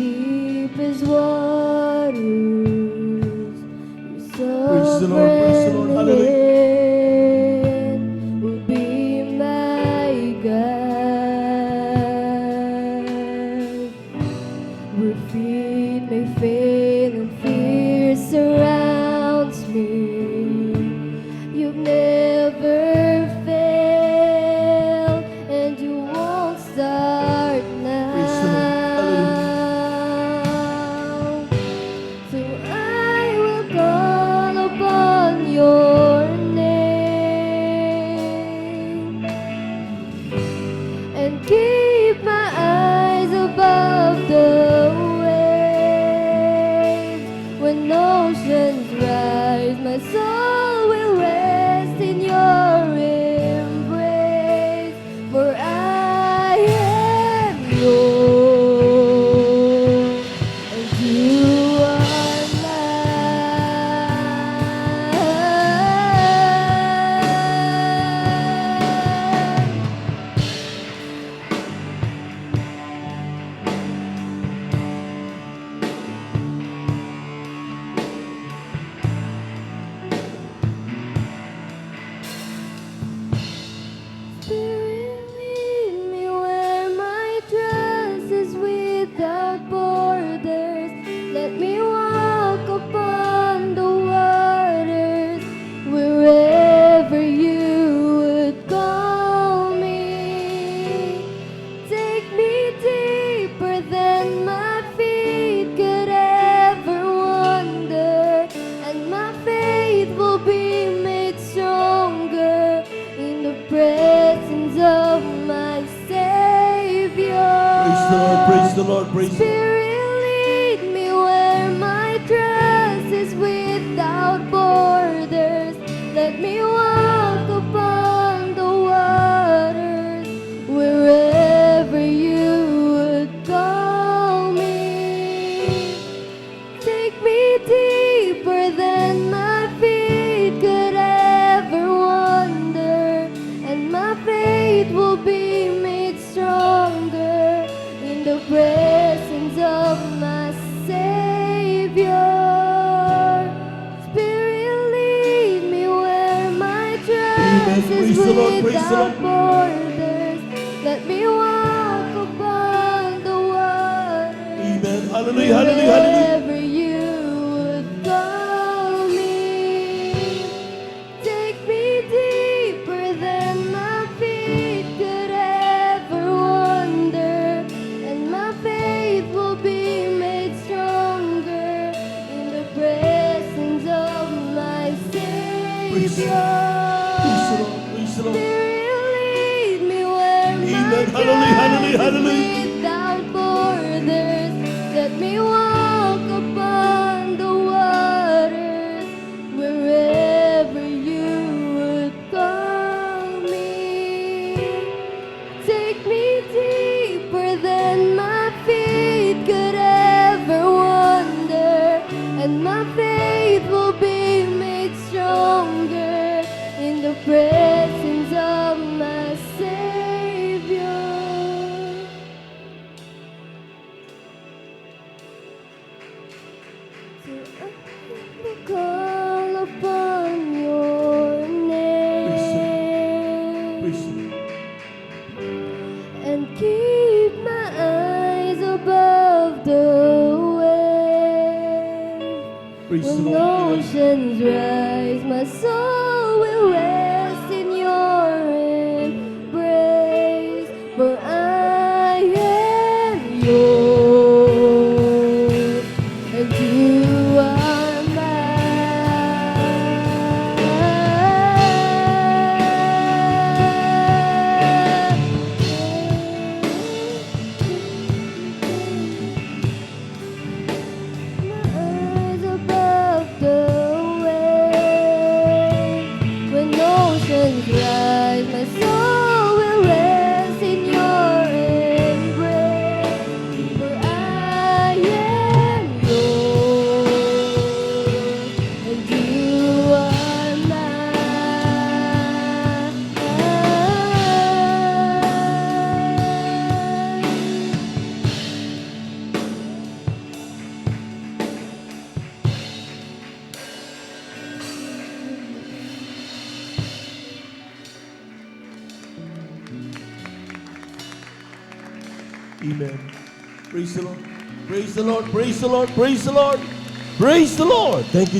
deep as waters, Praise the Lord, praise the Lord, hallelujah. hand will be my guide. Where feet may fail and fear surrounds me, you've never failed and you won't start Praise the Lord, now. So I will call upon your name and keep my eyes above the waves. When oceans rise, my soul will rest in your embrace. For I am yours, and you are mine. Spirit, lead me where my trust is without borders. Let me walk upon the waters wherever you would call me. Take me deeper than my feet could ever wander, and my faith will be made stronger in the presence of my Savior. Praise the Lord, praise the Lord, praise the Lord. Spirit, lead me where my trust is without borders. Let me walk upon the waters wherever you would call me. Take me deeper than my feet could ever wander, and my faith will be made stronger in the presence of my Savior. Spirit, lead me where my trust is Praise the Lord, praise the without Lord. borders. Let me walk upon the waters Amen. Hallelujah, hallelujah, hallelujah. wherever you would call me. Take me deeper than my feet could ever wander, and my faith will be made stronger in the presence of my Praise the Savior. Lord, praise the Lord. Spirit, lead me where my Amen. Hallelujah, hallelujah, trust is hallelujah. without borders. Let me walk upon the waters wherever you would call me. Take me deeper than my feet could ever wander, and my faith will be made stronger in the presence of my Savior. So I will call upon your name Praise the Lord. and keep my eyes above the waves. Praise the When Lord. oceans rise, my soul will rest in your embrace. For I am yours, and you are eyes above the waves. When oceans rise, my soul will rest in your embrace. For I am yours, and you are mine. Amen. Praise the Lord. Praise the Lord. Praise the Lord. Praise the Lord. Praise the Lord. Thank you so